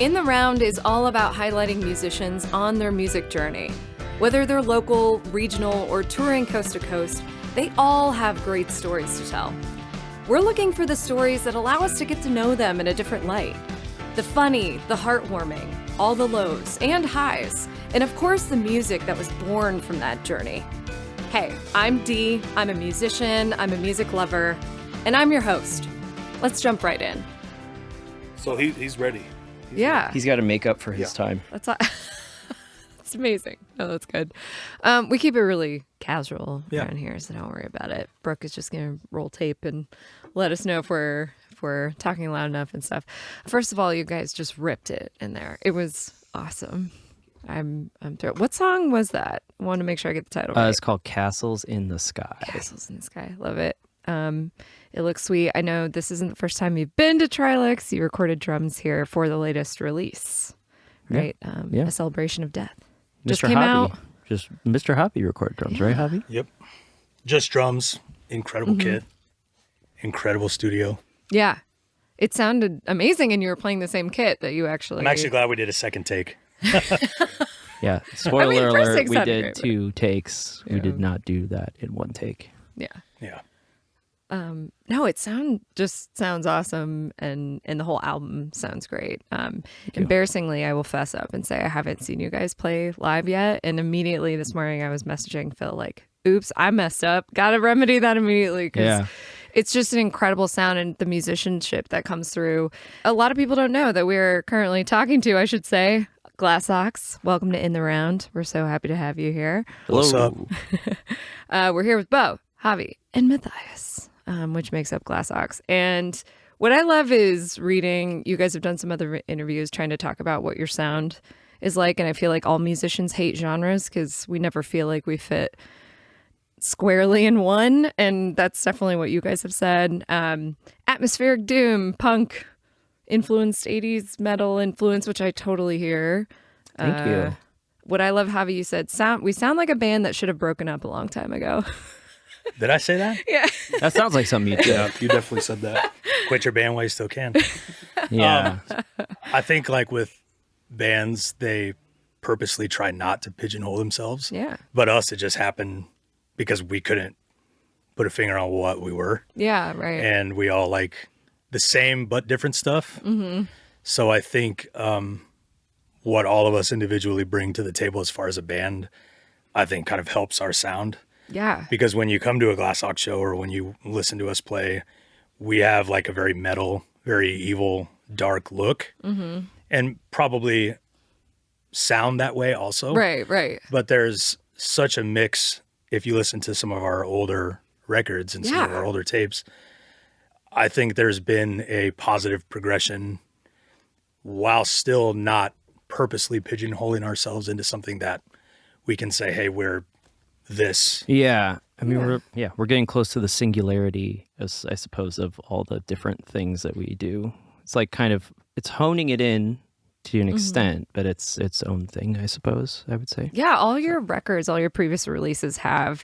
In the Round is all about highlighting musicians on their music journey. Whether they're local, regional, or touring coast to coast, they all have great stories to tell. We're looking for the stories that allow us to get to know them in a different light. The funny, the heartwarming, all the lows and highs, and of course the music that was born from that journey. Hey, I'm Dee, I'm a musician, I'm a music lover, and I'm your host. Let's jump right in. So he's ready. He's got to make up for his time. That's It's amazing. Oh, that's good. We keep it really casual around here, so don't worry about it. Brooke is just gonna roll tape and let us know if we're talking loud enough and stuff. First of all, you guys just ripped it in there. It was awesome. I'm thrilled. What song was that? I want to make sure I get the title right. It's called Castles in the Sky. Castles in the Sky. Love it. It looks sweet. I know this isn't the first time you've been to Trilix. You recorded drums here for the latest release, right? A Celebration of Death. Just Mr. came Javi. out. Just Mr. Javi recorded drums, right, Javi? Yep. Just drums. Incredible kit. Incredible studio. Yeah. It sounded amazing, and you were playing the same kit that you actually... I'm actually glad we did a second take. Yeah. Spoiler alert, we did great, 2 takes. We did not do that in 1 take. Yeah. Yeah. No, it sounds awesome, and the whole album sounds great. Embarrassingly, I will fess up and say I haven't seen you guys play live yet, and immediately this morning I was messaging Phil like, oops, I messed up. Gotta remedy that immediately, because it's just an incredible sound, and the musicianship that comes through. A lot of people don't know that we're currently talking to, I should say, Glass Ox. Welcome to In the Round. We're so happy to have you here. What's up? We're here with Bo, Javi, and Mythias, which makes up Glass Ox. And what I love is reading, you guys have done some other interviews trying to talk about what your sound is like. And I feel like all musicians hate genres because we never feel like we fit squarely in one. And that's definitely what you guys have said. Atmospheric doom, punk influenced, 80s metal influence, which I totally hear. Thank you. What I love, Javi, you said, we sound like a band that should have broken up a long time ago. Did I say that? Yeah. That sounds like something you did. Yeah, you definitely said that. Quit your band while you still can. Yeah. I think like with bands, they purposely try not to pigeonhole themselves. Yeah. But us, it just happened because we couldn't put a finger on what we were. Yeah, right. And we all like the same but different stuff. Mm-hmm. So I think what all of us individually bring to the table as far as a band, I think kind of helps our sound. Yeah. Because when you come to a Glass Ox show or when you listen to us play, we have like a very metal, very evil, dark look. Mm-hmm. And probably sound that way also. Right. But there's such a mix if you listen to some of our older records and some of our older tapes. I think there's been a positive progression while still not purposely pigeonholing ourselves into something that we can say, hey, we're this. Yeah. I mean, we're getting close to the singularity, as I suppose, of all the different things that we do. It's like it's honing it in to an extent, but it's its own thing, I suppose, I would say. Yeah. All your records, all your previous releases have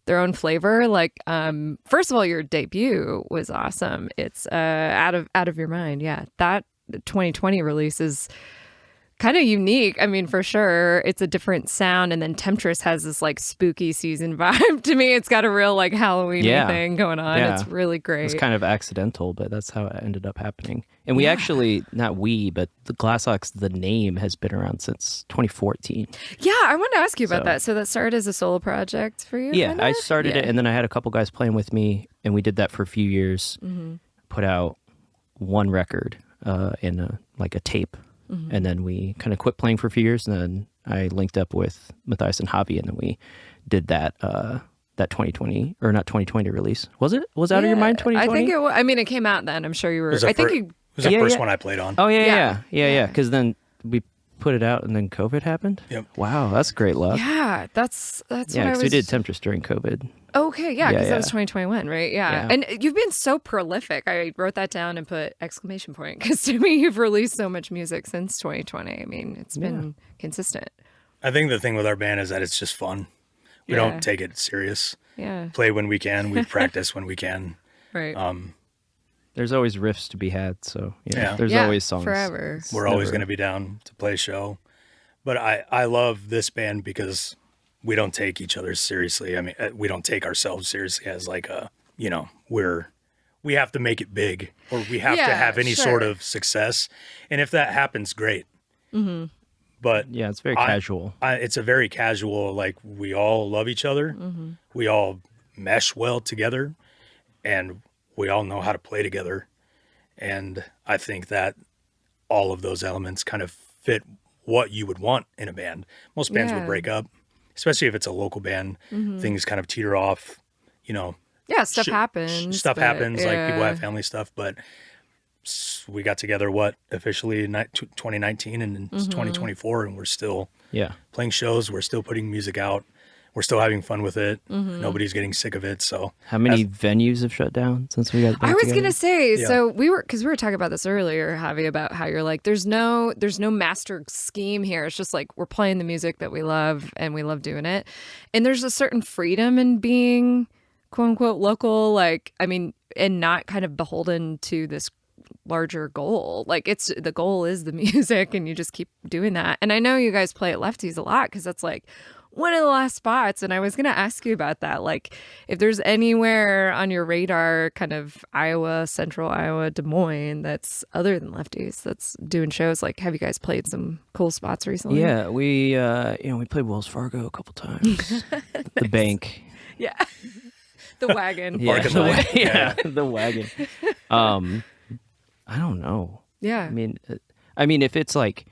their own flavor. Like, first of all, your debut was awesome. It's Out of Your Mind. Yeah. That 2020 release is kind of unique. I mean, for sure, it's a different sound. And then Temptress has this like spooky season vibe to me. It's got a real like Halloween thing going on. Yeah. It's really great. It's kind of accidental, but that's how it ended up happening. And we actually, not we, but the Glass Ox, the name has been around since 2014. Yeah, I wanted to ask you about that. So that started as a solo project for you? Yeah, kinda? I started it, and then I had a couple guys playing with me, and we did that for a few years. Put out 1 record in a tape. And then we kind of quit playing for a few years, and then I linked up with Mythias and Javi, and then we did that 2020, or not 2020 release. Was it? Was Out of Your Mind 2020? I think it was. I mean, it came out then. I'm sure you were. I think it was the first one I played on. Oh, yeah. Because then we put it out, and then COVID happened. Yep. Wow, that's great luck. Yeah, that's what I was... because we did Temptress during COVID. Okay, yeah, because that was 2021, right? Yeah. And you've been so prolific. I wrote that down and put exclamation point, because to me, you've released so much music since 2020. I mean, it's been consistent. I think the thing with our band is that it's just fun. We don't take it serious. Yeah. Play when we can. We practice when we can. Right. There's always riffs to be had, so Yeah. there's always songs. Forever. We're always going to be down to play a show. But I love this band because we don't take each other seriously. I mean, we don't take ourselves seriously as like we have to make it big, or we have to have any sort of success. And if that happens, great. Mm-hmm. But yeah, it's very casual. It's a very casual, like, we all love each other. Mm-hmm. We all mesh well together, and we all know how to play together. And I think that all of those elements kind of fit what you would want in a band. Most bands would break up, especially if it's a local band. Mm-hmm. Things kind of teeter off, Yeah, stuff happens. Stuff happens, like people have family stuff, but we got together, officially 2019, and it's 2024, and we're still playing shows. We're still putting music out. We're still having fun with it. Mm-hmm. Nobody's getting sick of it. So how many venues have shut down since we got back I was together? gonna say, so we were talking about this earlier, Javi, about how you're like, there's no master scheme here. It's just like we're playing the music that we love, and we love doing it. And there's a certain freedom in being quote unquote local, like, I mean, and not kind of beholden to this larger goal. Like, the goal is the music, and you just keep doing that. And I know you guys play at Lefties a lot because that's like one of the last spots. And I was going to ask you about that. Like, if there's anywhere on your radar, kind of Iowa, central Iowa, Des Moines, that's other than Lefties, that's doing shows. Like, have you guys played some cool spots recently? Yeah, we played Wells Fargo a couple times. The bank. Yeah. The wagon. The wagon. I don't know. Yeah. I mean, if it's like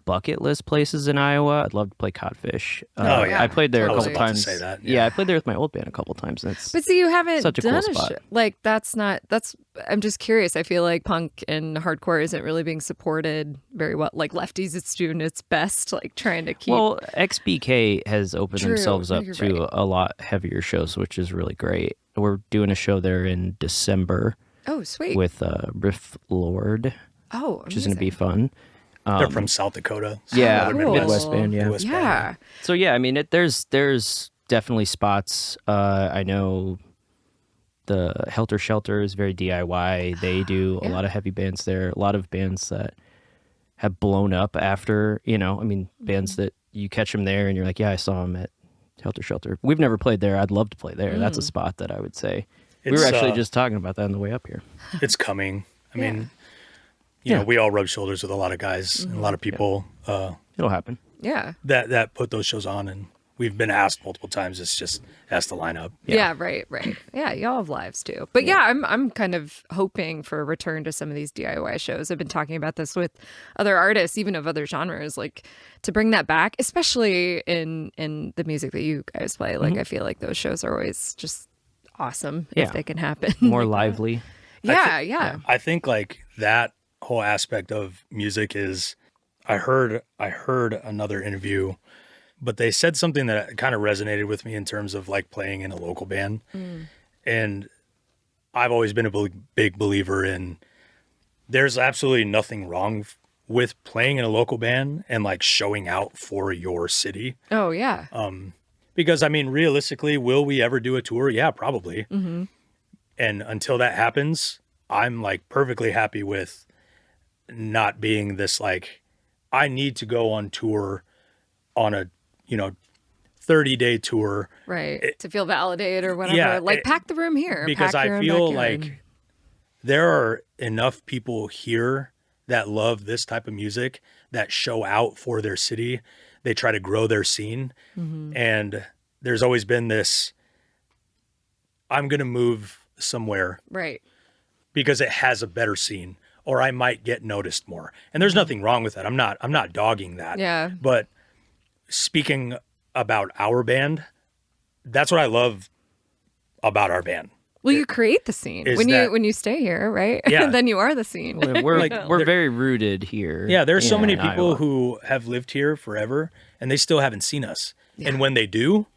bucket list places in Iowa, I'd love to play Codfish. I played there a couple times. Say that. Yeah, I played there with my old band a couple times. But see, you haven't such a done cool a spot. show. Like, I'm just curious. I feel like punk and hardcore isn't really being supported very well. Like, Lefties, it's doing its best, like trying to keep. Well, XBK has opened themselves up to a lot heavier shows, which is really great. We're doing a show there in December. Oh, sweet. With Riff Lord. Oh, which is going to be fun. They're from South Dakota. Yeah, cool. Midwest band. Yeah. Midwest band. So yeah, I mean, there's definitely spots. I know the Helter Shelter is very DIY. They do a lot of heavy bands there. A lot of bands that have blown up after. Bands that you catch them there and you're like, yeah, I saw them at Helter Shelter. We've never played there. I'd love to play there. That's a spot that I would say. We were actually just talking about that on the way up here. It's coming. I mean, we all rub shoulders with a lot of guys and a lot of people. It'll happen. Yeah. That put those shows on, and we've been asked multiple times. It's just has to line up. Yeah, right. Yeah, y'all have lives too. But I'm kind of hoping for a return to some of these DIY shows. I've been talking about this with other artists, even of other genres, like to bring that back, especially in the music that you guys play. Like, I feel like those shows are always just awesome if they can happen. More lively. Yeah. I think like that whole aspect of music is, I heard another interview, but they said something that kind of resonated with me in terms of like playing in a local band. And I've always been a big believer in, there's absolutely nothing wrong with playing in a local band and like showing out for your city. Oh yeah. Because I mean, realistically, will we ever do a tour? Yeah, probably. Mm-hmm. And until that happens, I'm like perfectly happy with not being this like, I need to go on tour on a 30-day tour, right? To feel validated or whatever. Pack the room here because I feel like there are enough people here that love this type of music that show out for their city. They try to grow their scene. Mm-hmm. And there's always been this, I'm going to move somewhere. Right. Because it has a better scene, or I might get noticed more. And there's nothing wrong with that. I'm not dogging that. Yeah. But speaking about our band, that's what I love about our band. Well, you create the scene when you stay here, right? Yeah. Then you are the scene. We're very rooted here. Yeah, there's so many people Iowa. who have lived here forever, and they still haven't seen us. Yeah. And when they do,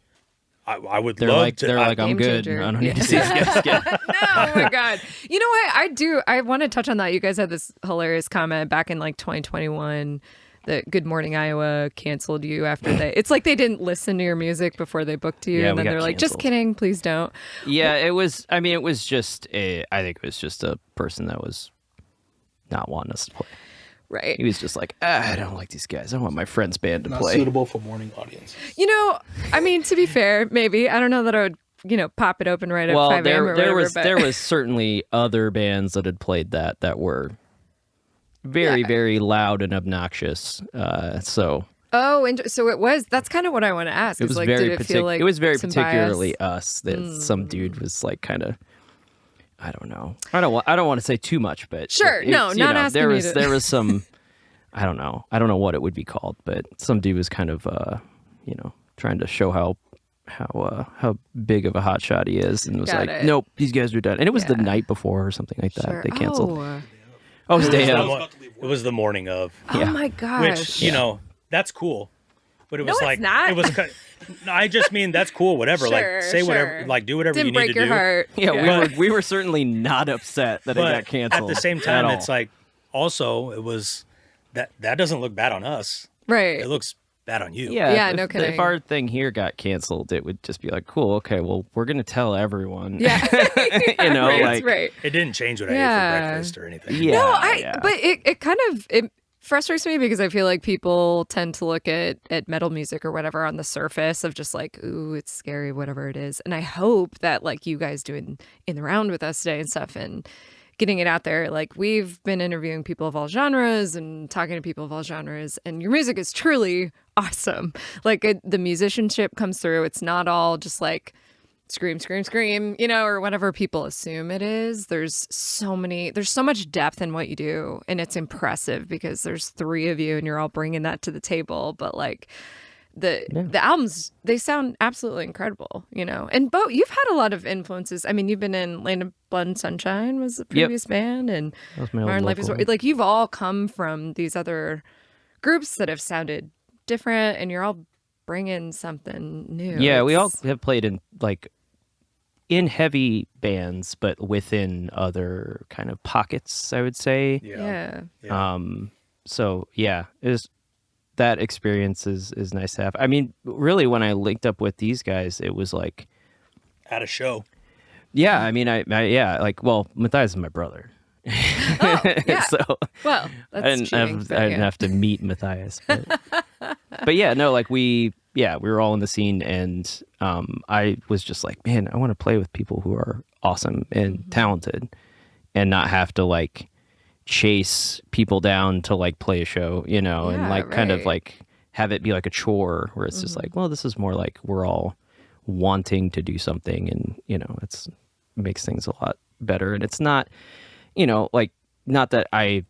I would love to. They're like, I'm good. Changer. I don't need to see this again. No, oh my God. You know what? I want to touch on that. You guys had this hilarious comment back in like 2021 that Good Morning Iowa canceled you after it's like they didn't listen to your music before they booked you, Yeah, and we then got they're like, just canceled. kidding, please don't. Yeah, it was. I mean, it was just I think it was just a person that was not wanting us to play. Right. He was just like, I don't like these guys. I want my friend's band to Not play. suitable for morning audiences. I mean, to be fair, maybe. I don't know that I would, pop it open right at 5 a.m. or whatever. There was certainly other bands that had played that were very, very loud and obnoxious. So Oh, and so that's kind of what I want to ask. it was like, very did it feel like it was very some particularly bias? us that some dude was like kind of, I don't know. I don't want to say too much, but Sure, no, not asking there you was to- there was some, I don't know what it would be called, but some dude was kind of trying to show how big of a hotshot he is, and was Got like, it. nope, these guys are done. And it was the Yeah. night before or something like that. Sure. They canceled. Oh, Oh, it was day of. It was the morning of, oh Yeah. my gosh. which that's cool. But it was it's like not. it was. No, I just mean that's cool. Whatever, Sure, like say whatever, sure. like do whatever Didn't you break need to your do. heart. Yeah, we were certainly not upset that it But got canceled. at the same at time, all. it's like also it was that doesn't look bad on us. Right. It looks bad on you. Yeah, Yeah, if, no if kidding. our thing here got canceled, it would just be like, cool, okay, well, we're gonna tell everyone. Yeah. You know, right, like right. It didn't change what I ate Yeah. for breakfast or anything. Yeah, No, yeah. but it kind of it frustrates me because I feel like people tend to look at metal music or whatever on the surface of just like, ooh, it's scary, whatever it is. And I hope that like you guys doing in the round with us today and stuff and getting it out there. Like we've been interviewing people of all genres and talking to people of all genres, and your music is truly awesome. Like the musicianship comes through. It's not all just like scream, scream, scream, or whatever people assume it is. There's so much depth in what you do, and it's impressive because there's 3 of you and you're all bringing that to the table. But like the albums, they sound absolutely incredible, And Bo, you've had a lot of influences. I mean, you've been in Land of Blood and Sunshine was the previous band, and That was my old Modern Life is local. like you've all come from these other groups that have sounded different, and you're all bringing something new. Yeah, we all It's- have played in like in heavy bands, but within other kind of pockets, I would say. yeah. So yeah, that experience is nice to have. I mean, really, when I linked up with these guys, it was like, At a show. yeah, I mean, well, Mythias is my brother. Oh, yeah. So Well, I that's didn't, cheating, have, but I didn't yeah. have to meet Mythias. But yeah, no, like we were all in the scene, and I was just like, man, I want to play with people who are awesome and talented and not have to like chase people down to like play a show, and Yeah, like kind of right. like have it be like a chore where it's just like, well, this is more like we're all wanting to do something, and it makes things a lot better. And it's not, like, not that I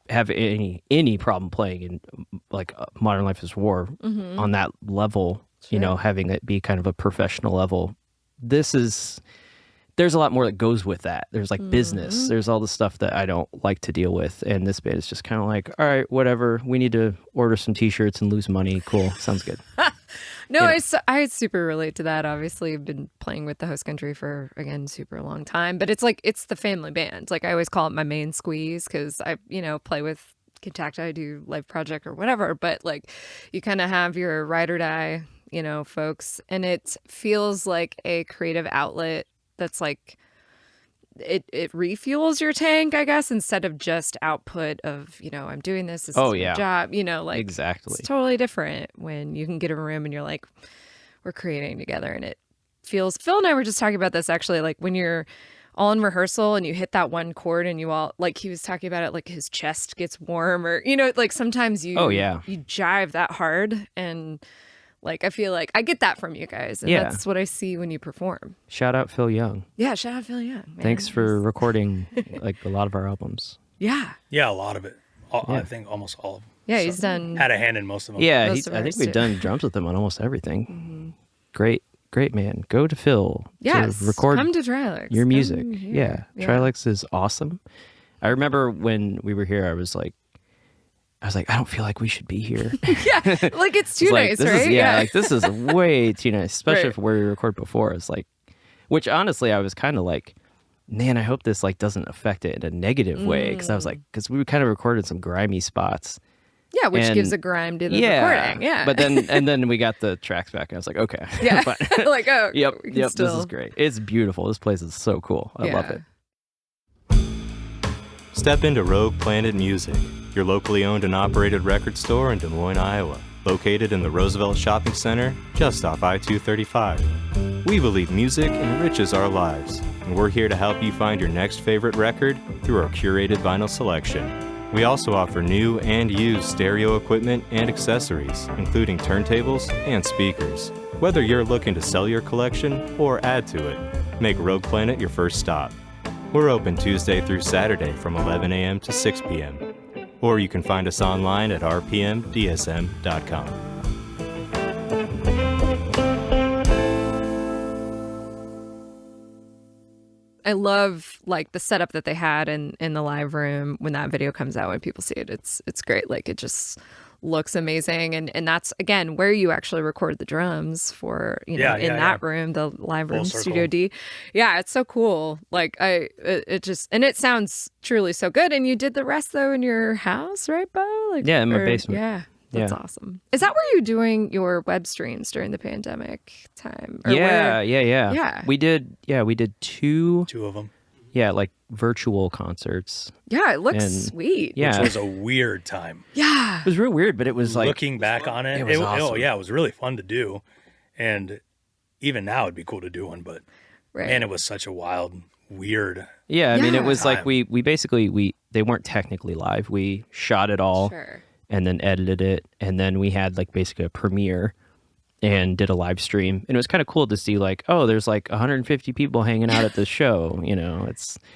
have any problem playing in like Modern Life is War on that level, having it be kind of a professional level. There's a lot more that goes with that. There's like business. There's all the stuff that I don't like to deal with. And this band is just kind of like, all right, whatever. We need to order some t-shirts and lose money. Cool. Sounds good. No, I super relate to that. Obviously, I've been playing with the host country for, again, super long time. But it's like, it's the family band. Like I always call it my main squeeze because I, play with Contact, I do live project or whatever. But like you kind of have your ride or die, folks. And it feels like a creative outlet that's like, it refuels your tank, I guess, instead of just output of, I'm doing this is my job, like Exactly. it's totally different when you can get a room and you're like, we're creating together, and it feels, Phil and I were just talking about this actually, like when you're all in rehearsal and you hit that one chord and you all, like he was talking about it, like his chest gets warm, or, like sometimes you you jive that hard, and like I feel like I get that from you guys, and that's what I see when you perform. Shout out Phil Young. Yeah, shout out Phil Young. Man. Thanks for recording like a lot of our albums. Yeah. Yeah, a lot of it. I think almost all of them. Yeah, he's done. Had a hand in most of them. Yeah, Most of I think ours, we've too. done drums with him on almost everything. Great man. Go to Phil Yes. to record Come to Trilix. your music. Come here. Yeah, Trilix is awesome. I remember when we were here, I was like, I don't feel like we should be here. Yeah, like it's too nice, this right? Is, like this is way too nice, especially Right. for where we record before. It's like, which honestly, I was kind of like, man, I hope this like doesn't affect it in a negative way, because I was like, because we kind of recorded some grimy spots, Yeah, which gives a grime to the recording. Yeah. But then we got the tracks back, and I was like, okay. Yeah. Like, oh, yep, still... this is great. It's beautiful. This place is so cool. I love it. Step into Rogue Planet Music, your locally owned and operated record store in Des Moines, Iowa, located in the Roosevelt Shopping Center, just off I-235. We believe music enriches our lives, and we're here to help you find your next favorite record through our curated vinyl selection. We also offer new and used stereo equipment and accessories, including turntables and speakers. Whether you're looking to sell your collection or add to it, make Rogue Planet your first stop. We're open Tuesday through Saturday from 11 a.m. to 6 p.m. Or you can find us online at rpmdsm.com. I love like the setup that they had in the live room when that video comes out. When people see it, it's great. Like it just looks amazing, and that's again where you actually recorded the drums for in that room, the live room, Studio D. Yeah, it's so cool. Like it just, and it sounds truly so good. And you did the rest though in your house, right, Bo? Like, in my basement. Yeah. That's awesome. Is that where you're doing your web streams during the pandemic time? Or yeah. We did two of them. Yeah, like virtual concerts. Yeah, it looks sweet. Yeah. Which was a weird time. Yeah. It was real weird, but it was like... Looking back on it, it was awesome. It was really fun to do. And even now it'd be cool to do one, but man, it was such a wild, weird Yeah, I mean, it was time. like we basically, they weren't technically live. We shot it all and then edited it. And then we had like basically a premiere and did a live stream. And it was kind of cool to see like, oh, there's like 150 people hanging out at the show. You know,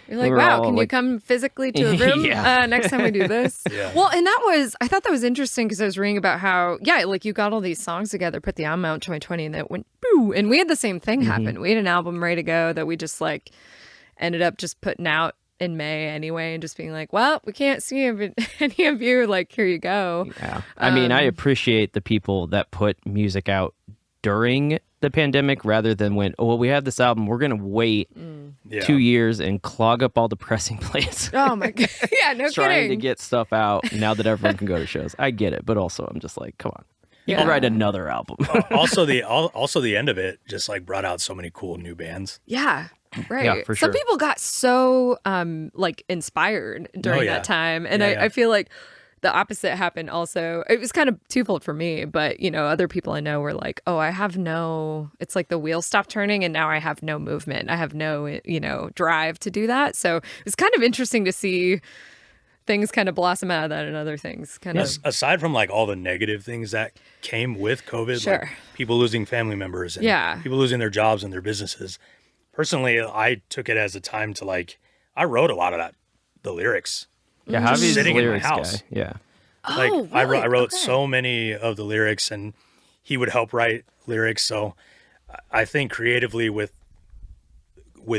you're like, wow, can you come physically to a room next time we do this? Well, and I thought that was interesting because I was reading about how, like you got all these songs together, put the album out in 2020 and that went boo. And we had the same thing happen. We had an album ready to go that we just like ended up just putting out in May anyway, and just being like, well, we can't see any of you, like, here you go. Yeah. I mean, I appreciate the people that put music out during the pandemic rather than when, oh, well, we have this album, we're going to wait 2 years and clog up all the pressing plates. Oh my God. Yeah, no Trying kidding. to get stuff out now that everyone can go to shows. I get it, but also I'm just like, come on. You can write another album. also the end of it just like brought out so many cool new bands. Yeah. Right. Yeah, for sure. Some people got so like inspired during that time. And I feel like the opposite happened also. It was kind of twofold for me, but you know, other people I know were like, oh, it's like the wheels stopped turning and now I have no movement. I have no, drive to do that. So it's kind of interesting to see things kind of blossom out of that and other things kind of. Aside from like all the negative things that came with COVID, like people losing family members and people losing their jobs and their businesses. Personally, I took it as a time to like, I wrote a lot of the lyrics. Yeah, just Javi's sitting the in my lyrics house. guy. Yeah. Like really? I wrote so many of the lyrics and he would help write lyrics. So I think creatively with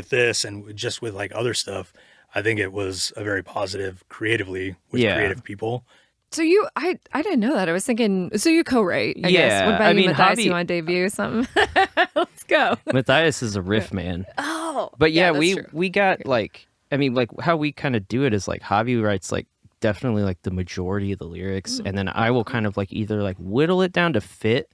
this and just with like other stuff, I think it was a very positive creatively with creative people. So I didn't know that. I was thinking, so you co-write, I guess. What about you, Mythias? You want to debut something? Let's go. Mythias is a riff man. Oh. But we got like, I mean, like how we kind of do it is like Javi writes like definitely like the majority of the lyrics. And then I will kind of like either like whittle it down to fit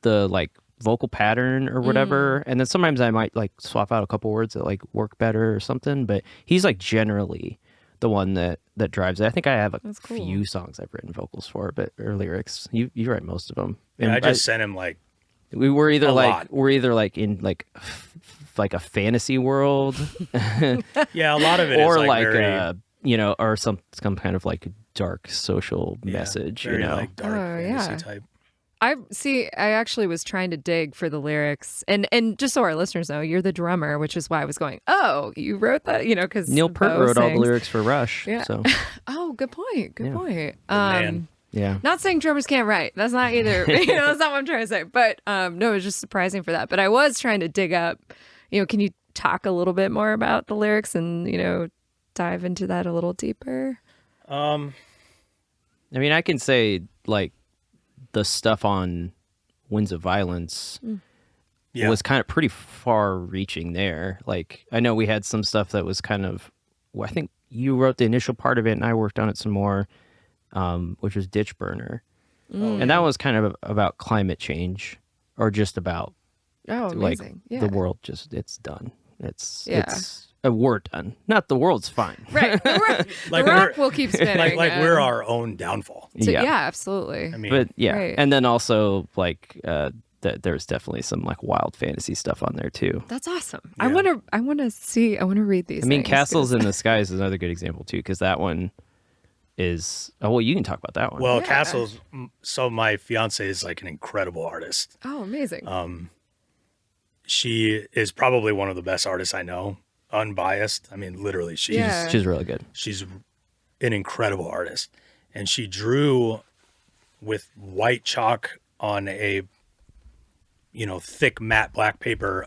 the like vocal pattern or whatever. And then sometimes I might like swap out a couple words that like work better or something. But he's like generally the one that drives it. I think I have a few songs I've written vocals for, or lyrics. You write most of them. And I just sent him like we're either like in like a fantasy world. Yeah, a lot of it or is like very, or some kind of like dark social message, very like dark fantasy type. I actually was trying to dig for the lyrics, and just so our listeners know, you're the drummer, which is why I was going, oh, you wrote that, because Neil Peart wrote all the lyrics for Rush. Yeah. So. Oh, good point. Good point. Man. Yeah. Not saying drummers can't write. That's not either. That's not what I'm trying to say. But no, it was just surprising for that. But I was trying to dig up, can you talk a little bit more about the lyrics and, dive into that a little deeper? I mean, I can say like, the stuff on Winds of Violence was kind of pretty far reaching there. Like, I know we had some stuff that was kind of, I think you wrote the initial part of it and I worked on it some more. which was Ditch Burner. Mm. And that was kind of about climate change, or just about like amazing. Yeah. the world. Just it's done. It's we're done. Not the world's fine. Right. The Like rock will keep spinning. like we're our own downfall. So, yeah, absolutely. I mean, But yeah, Right. and then also like there's definitely some like wild fantasy stuff on there too. That's awesome. Yeah. I want to read these. I mean, things, Castles 'cause- in the Sky is another good example too, because that one is you can talk about that one. well, Yeah. Castles. So my fiance is like an incredible artist. Oh, amazing. She is probably one of the best artists I know, unbiased. I mean, literally, Yeah. she's really good. she's an incredible artist, and she drew with white chalk on a thick matte black paper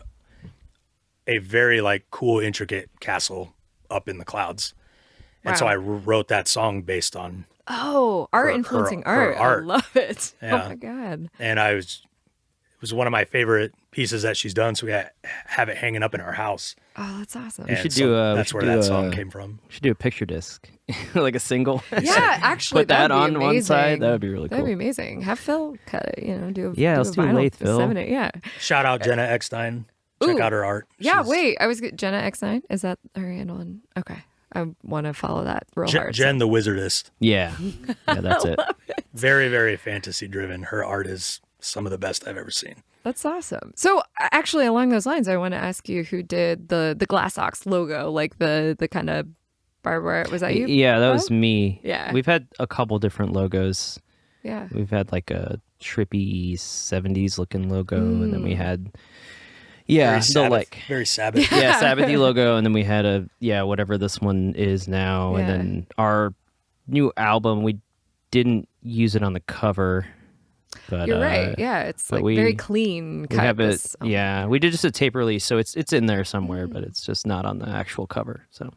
a very like cool intricate castle up in the clouds. And so Wow. I wrote that song based on, Oh, art her- influencing her art. art. I love it. Yeah. Oh my god. and it was one of my favorite pieces that she's done. So we have it hanging up in our house. Oh, that's awesome. And should so do a- we that's should where do that a- song came from. We should do a picture disc, like a single. Yeah, actually, Put that that'd be on one side. amazing. That would be really That'd cool. be amazing. Have Phil cut it. Yeah, let's a do a vinyl, lathe, Phil. disseminate, Yeah. Shout out Jenna Eckstein. Check Ooh. out her art. Yeah. She's- Wait, I was Jenna X9. Is that her handle? Okay, I want to follow that real hard. Jen the Wizardist. Yeah, that's it. Very, very fantasy driven. Her art is some of the best I've ever seen. That's awesome. So actually, along those lines, I want to ask you who did the Glass Ox logo, like the kind of barbed wire. Was that you? Yeah, that was Bo? me. Yeah. We've had a couple different logos. Yeah. We've had like a trippy 70s looking logo, and then we had Very Sabbath. Sabbathy logo, and then we had whatever this one is now, and Yeah. then our new album, we didn't use it on the cover, but You're right. Yeah, it's but like very clean. we cut. have it. This- oh. Yeah, we did just a tape release, so it's in there somewhere, but it's just not on the actual cover. So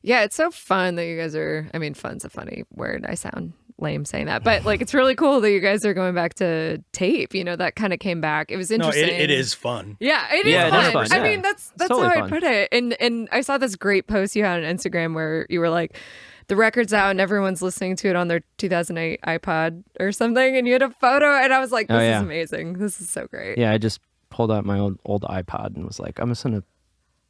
Yeah, it's so fun that you guys are. I mean, fun's a funny word. I sound lame saying that, but like it's really cool that you guys are going back to tape. That kind of came back. It was No, interesting. it is fun. Yeah, it is Yeah, it fun. is fun, I yeah. mean, that's totally how I fun. put it. And I saw this great post you had on Instagram where you were like, the record's out and everyone's listening to it on their 2008 iPod or something, and you had a photo, and I was like, this is amazing. This is so great. yeah, I just pulled out my old iPod and was like, I'm just gonna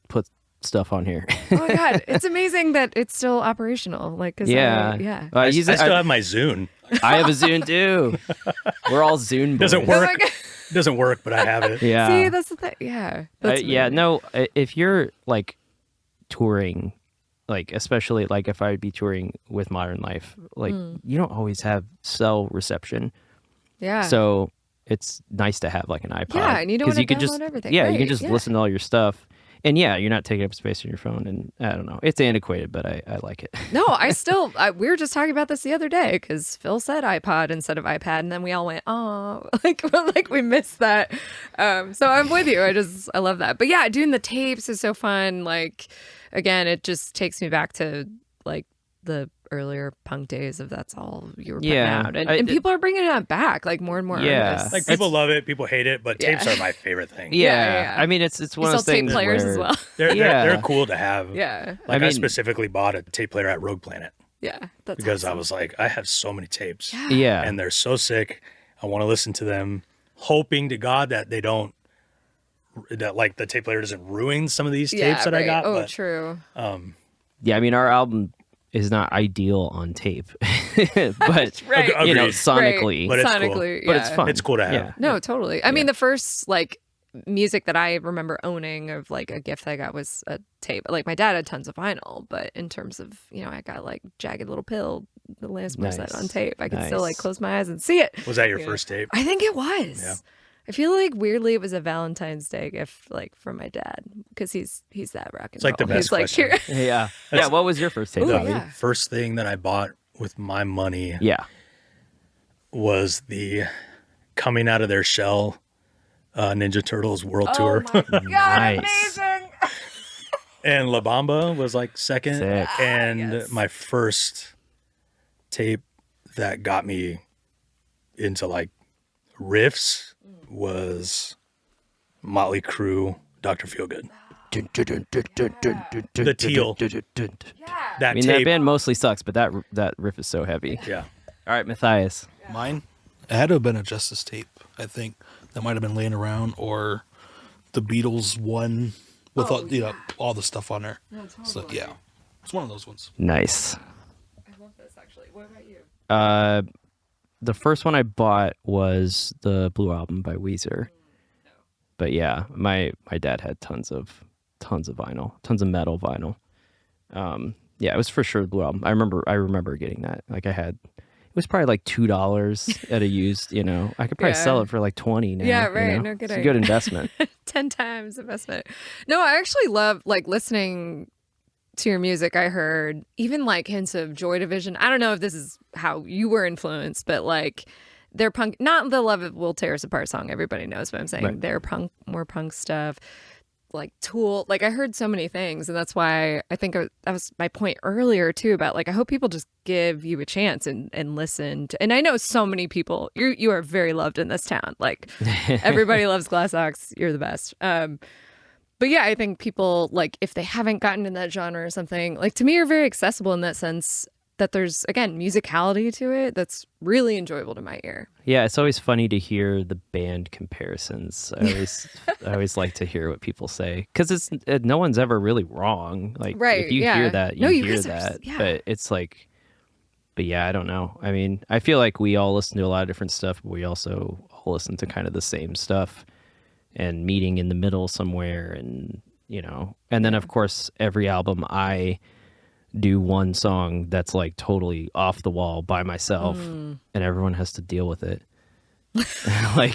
put stuff on here. Oh my god, it's amazing that it's still operational. Like, 'cause yeah. I use it. still have my Zune. I have a Zune too. We're all Zune boys. Doesn't Oh my work. God. Doesn't work, but I have it. Yeah. See, that's the thing. Yeah. That's yeah. amazing. No, if you're like touring, like especially like if I'd be touring with Modern Life, like you don't always have cell reception. Yeah. So it's nice to have like an iPod. Yeah, and you don't 'cause wanna you could download just everything. Yeah, you can Right, just yeah. listen to all your stuff. And yeah, you're not taking up space on your phone, and I don't know. It's antiquated, but I like it. No, we were just talking about this the other day because Phil said iPod instead of iPad, and then we all went, oh, like we missed that. So I'm with you. I love that. But yeah, doing the tapes is so fun. Like, again, it just takes me back to like the earlier punk days of that's all you were putting Yeah, out. And people are bringing it back, like more and more Yeah. artists. Like people love it, people hate it, but tapes are my favorite thing. Yeah. I mean, it's you one sell of those things tape players where, as well. They're cool to have. Yeah. Like I I mean- specifically bought a tape player at Rogue Planet Yeah. That's because I awesome. was like, I have so many tapes. Yeah. And they're so sick. I want to listen to them, hoping to God that they don't, that like the tape player doesn't ruin some of these tapes that I got. Oh, but true. Yeah, I mean, our album is not ideal on tape, but Right. you know, Agreed. sonically, But it's cool. Sonically, but it's yeah. fun. it's cool to have. Yeah. No, totally. I mean, the first like music that I remember owning of like a gift I got was a tape. Like my dad had tons of vinyl, but in terms of, I got like Jagged Little Pill, the Lance Morissette Nice. on tape. I could still like Nice. close my eyes and see it. Was that your first tape? I think it was. Yeah. I feel like weirdly it was a Valentine's Day gift, like from my dad, because he's that rock and It's like the roll. best He's like, question. here. Yeah, yeah. What was your first tape? Ooh, The Bobby? yeah. first thing that I bought with my money Yeah. was the Coming Out of Their Shell Ninja Turtles World Oh Tour. my God, Nice. amazing. And La Bamba was like second. Sick. And yes. my first tape that got me into like riffs was Motley Crue, Dr. Feelgood. The Teal. That I mean, tape. that band mostly sucks, but that riff is so heavy. Yeah. All right, Mythias. Mine? It had to have been a Justice tape, I think. That might have been laying around, or the Beatles one with all the stuff on there. No, so yeah, it's one of those ones. Nice. I love this, actually. What about you? The first one I bought was the Blue Album by Weezer. But yeah, my dad had tons of vinyl, tons of metal vinyl. Yeah, it was for sure the Blue Album. I remember getting that. Like it was probably like $2 at a used, I could probably sell it for like 20 now. Yeah, right. No, good it's idea. a good investment. 10 times investment. No, I actually love like listening to your music. I heard even like hints of Joy Division. I don't know if this is how you were influenced, but like their punk, not the Love It Will Tear Us Apart song. Everybody knows what I'm saying. Right. Their more punk stuff. Like Tool, like I heard so many things, and that's why I think that was my point earlier too about like I hope people just give you a chance and listen to, and I know so many people you are very loved in this town, like everybody loves Glass Ox, you're the best. But yeah, I think people like if they haven't gotten in that genre or something, like to me you're very accessible in that sense that there's again musicality to it that's really enjoyable to my ear. Yeah, it's always funny to hear the band comparisons. I always like to hear what people say because no one's ever really wrong. Like if you hear that, you hear that. But it's like, but yeah, I don't know. I mean, I feel like we all listen to a lot of different stuff, but we also all listen to kind of the same stuff and meeting in the middle somewhere, and and then of course every album I do one song that's like totally off the wall by myself and everyone has to deal with it. like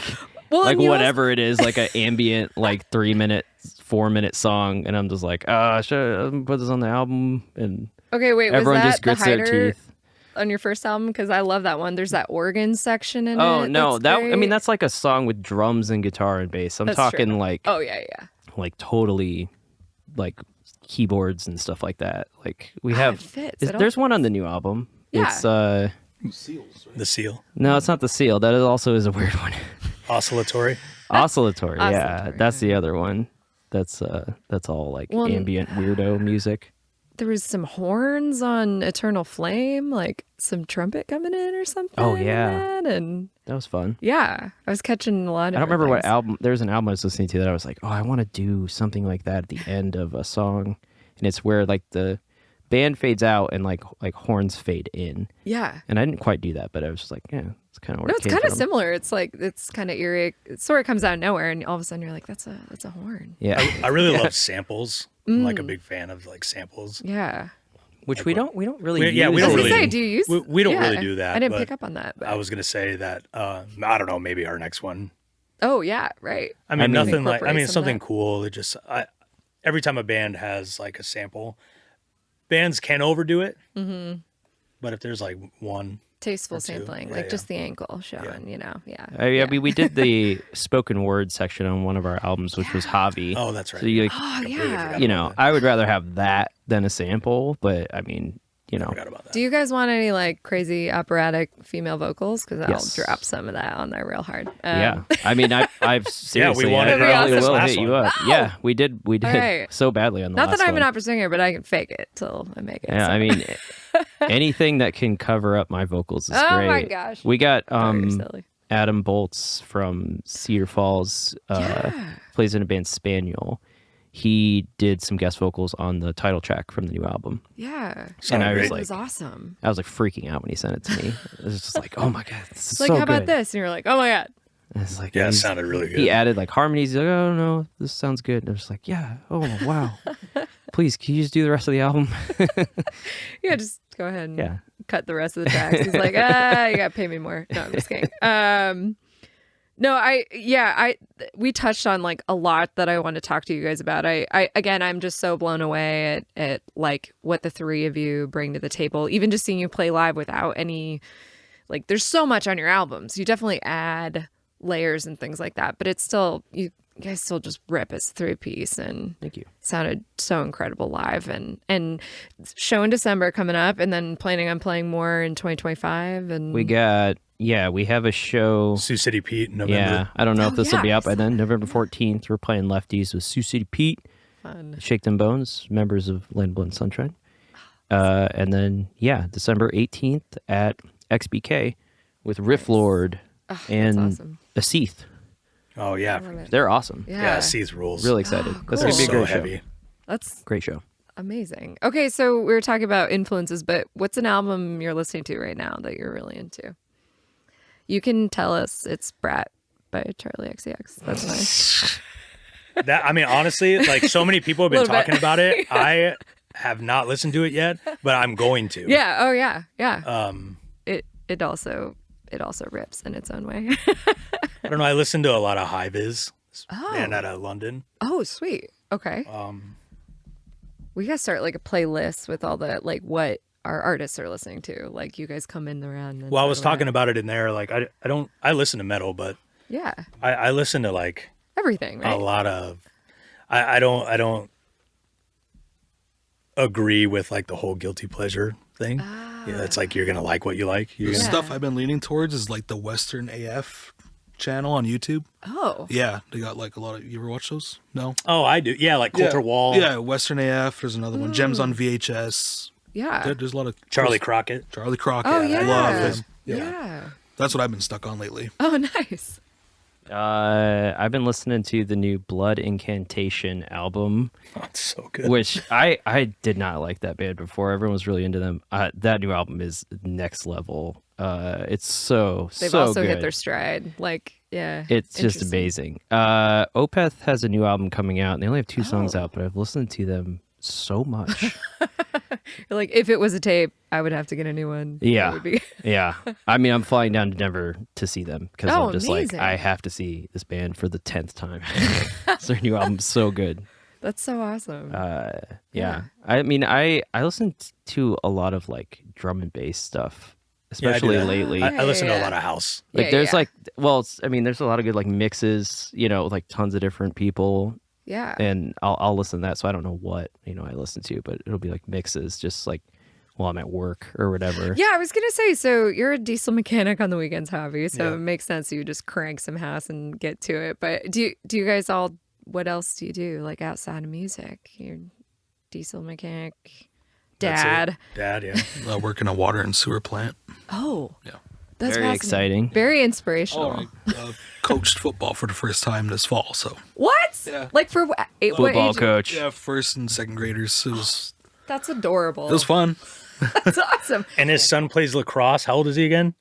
whatever it is, like an ambient like 3-minute 4-minute song, and I'm just like should I put this on the album? And okay, wait, everyone was that just grits the their hider teeth on your first album? Because I love that one. There's that organ section in it. Oh no, that's great. I mean that's like a song with drums and guitar and bass. I'm talking true. like like totally like keyboards and stuff like that. Like we have there's one on the new album. Yeah. It's Seals, right? The Seal. no, it's not the Seal. That also is a weird one. Oscillatory. Oscillatory, yeah. Oscillatory, That's the other one. That's all like ambient weirdo music. There was some horns on Eternal Flame, like some trumpet coming in or something. Oh, yeah. And That was fun. yeah, I was catching a lot of I don't remember what album. There's an album I was listening to that I was like, oh, I want to do something like that at the end of a song, and it's where like the band fades out and like horns fade in. Yeah. And I didn't quite do that, but I was just like, yeah, it's kind of where No, it it's came kind of from. similar. It's like it's kind of eerie. It sort of comes out of nowhere, and all of a sudden you're like, that's a horn. Yeah, I really love samples. I'm like a big fan of like samples. Yeah. which we don't really We- use. yeah, we I was don't gonna really say, do- do you use? we don't really yeah, do that, I didn't but pick up on that. But. I was gonna say that I don't know, maybe our next one. Oh yeah, right. I mean, nothing like incorporate some something of that. cool. It just every time a band has like a sample, bands can overdo it. Mm-hmm. But if there's like one Tasteful or two, sampling, yeah, like yeah. just the ankle showing, yeah. I mean, we did the spoken word section on one of our albums, which was Javi. Oh, that's right. So you, Oh Completely yeah. forgot you about know, that. I would rather have that than a sample, but I mean, you know, Forgot about that. Do you guys want any like crazy operatic female vocals? Because I'll Yes. drop some of that on there real hard. yeah. I mean, I've seriously, wanted I it probably on this will last hit you one. up. Yeah, we did right. so badly on the Not last that I'm one. an opera singer, but I can fake it till I make it. Yeah, so. I mean, anything that can cover up my vocals is Oh great. my gosh. We got Oh, you're silly. Adam Bolts from Cedar Falls, plays in a band Spaniel. He did some guest vocals on the title track from the new album. Yeah. And I was great. It like, was awesome. I was like freaking out when he sent it to me. It was just like, oh my god, this is It's like, so how about good. this? And you're like, oh my god. And it's like, Yeah, it he's- sounded really good. He added like harmonies. He's like, oh no, this sounds good. And I was like, yeah, oh wow. Please, can you just do the rest of the album? Yeah, just go ahead and Yeah. cut the rest of the tracks. He's like, you gotta pay me more. No, I'm just kidding. No, we touched on like a lot that I want to talk to you guys about. Again, I'm just so blown away at like what the three of you bring to the table. Even just seeing you play live without any, like, there's so much on your albums. You definitely add layers and things like that, but it's still, you guys still just rip as 3-piece and Thank you. sounded so incredible live, and show in December coming up, and then planning on playing more in 2025. And We have a show. Sioux City Pete in November. Yeah, I don't know if Oh, this will yeah, be I out by saw then. November 14th, we're playing Lefties with Sioux City Pete, fun. Shake Them Bones, members of Land Blood and Sunshine. And then, December 18th at XBK with Riff Lord and awesome. Aseeth. Oh yeah, They're awesome. yeah. Seas rules. Really excited. That's cool. gonna be a so great heavy. show. That's Great show. amazing. Okay, so we were talking about influences, but what's an album you're listening to right now that you're really into? You can tell us it's Brat by Charlie XCX. That's nice. That, I mean, honestly, like so many people have been Little bit. talking about it. I have not listened to it yet, but I'm going to. Yeah. Oh yeah. Yeah. It also rips in its own way. I don't know. I listen to a lot of High Vis, band out of London. Oh, sweet. Okay. We gotta start like a playlist with all the like what our artists are listening to. Like you guys come in around. And Well, I was talking about it in there. Like I listen to metal, but yeah, I listen to like everything. Right. a lot of. I don't agree with like the whole guilty pleasure thing. Yeah, it's like you're gonna like what you like. The stuff I've been leaning towards is like the Western AF channel on YouTube. Oh. Yeah, they got like a lot of. You ever watch those? No. Oh, I do. Yeah, like Coulter Wall. Yeah, Western AF. There's another one. Gems on VHS. Yeah. There's a lot of Charlie Crockett. Charlie Crockett. Oh, I yeah. love him. Yeah. That's what I've been stuck on lately. Oh, nice. I've been listening to the new Blood Incantation album, Oh, it's so good. which I did not like that band before. Everyone was really into them. That new album is next level. It's They've so also good. hit their stride. Like, yeah. It's just Interesting. amazing. Opeth has a new album coming out, and they only have 2 songs out, but I've listened to them so much. Like, if it was a tape, I would have to get a new one. Yeah. It would be... Yeah. I mean, I'm flying down to Denver to see them because Oh, I'm just amazing. like, I have to see this band for the 10th time. Their new album's so good. That's so awesome. Yeah. I mean, I listen to a lot of like drum and bass stuff, Yeah, I do especially that. lately. I listen to a Yeah. lot of house. Like Yeah, there's yeah. like, well, I mean, there's a lot of good like mixes, like tons of different people. Yeah. And I'll listen to that. So I don't know what, I listen to, but it'll be like mixes just like while I'm at work or whatever. Yeah, I was gonna say, so you're a diesel mechanic on the weekends, Javi, so Yeah. it makes sense you just crank some house and get to it. But do you guys all, what else do you do like outside of music? You're diesel mechanic, That's it. dad. Dad, yeah. I work in a water and sewer plant. Oh, Yeah. that's Very fascinating. exciting. Very inspirational. I coached football for the first time this fall. So What? Yeah. Like for what Football age? coach. yeah, first and second graders. That's adorable. It was fun. That's awesome. And his son plays lacrosse. How old is he again?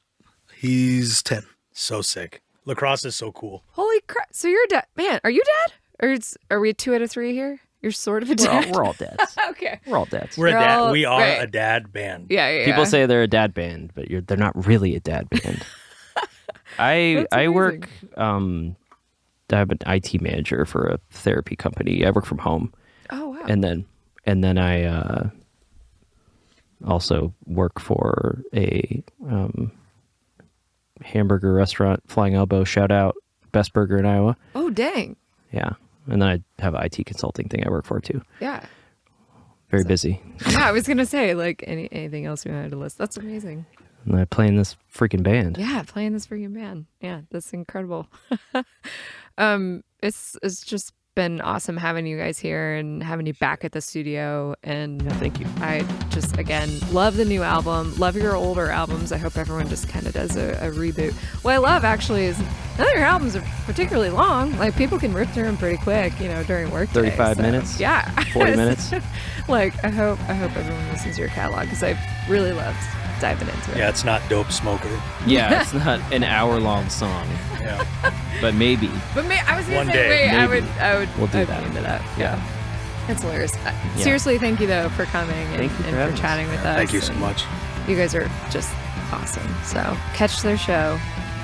He's 10. So sick. Lacrosse is so cool. Holy crap! So you're dad, man. Are you dad? Or are we 2 out of 3 here? You're sort of a dad. We're all dads. Okay. We're all dads. We're a They're dad. all- We are right. a dad band. Yeah. People say they're a dad band, but they're not really a dad band. I That's work. I have an IT manager for a therapy company. I work from home, Oh wow. and then I also work for a hamburger restaurant, Flying Elbow. Shout out, best burger in Iowa. Oh dang. Yeah, and then I have an IT consulting thing I work for too. Yeah. Very busy. Yeah, I was gonna say like anything else we wanted to list. That's amazing. And I play in this freaking band. Yeah, playing this freaking band. Yeah, that's incredible. It's just been awesome having you guys here and having you back at the studio. And Thank you. I just again love the new album. Love your older albums. I hope everyone just kind of does a reboot. What I love actually is none of your albums are particularly long. Like people can rip through them pretty quick, during work. 35 minutes? Yeah, 40 minutes. Like I hope everyone listens to your catalog because I really loved diving into it. Yeah, it's not Dope Smoker. Yeah, it's not an hour-long song, Yeah. but maybe. But I was gonna One say, day, I maybe. would. We'll do I'd that. be into that. Yeah. It's hilarious. Seriously, thank you though for coming and, Thank you for and having for us. chatting with us. Thank you so And much. You guys are just awesome. So catch their show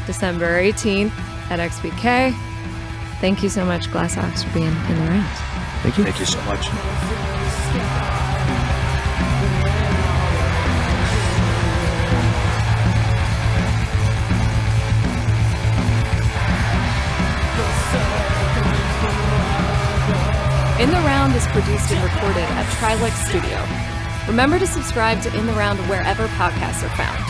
December 18th at XBK. Thank you so much, Glass Ox, for being in the round. Thank you. Thank you so much. In the Round is produced and recorded at Trilix Studio. Remember to subscribe to In the Round wherever podcasts are found.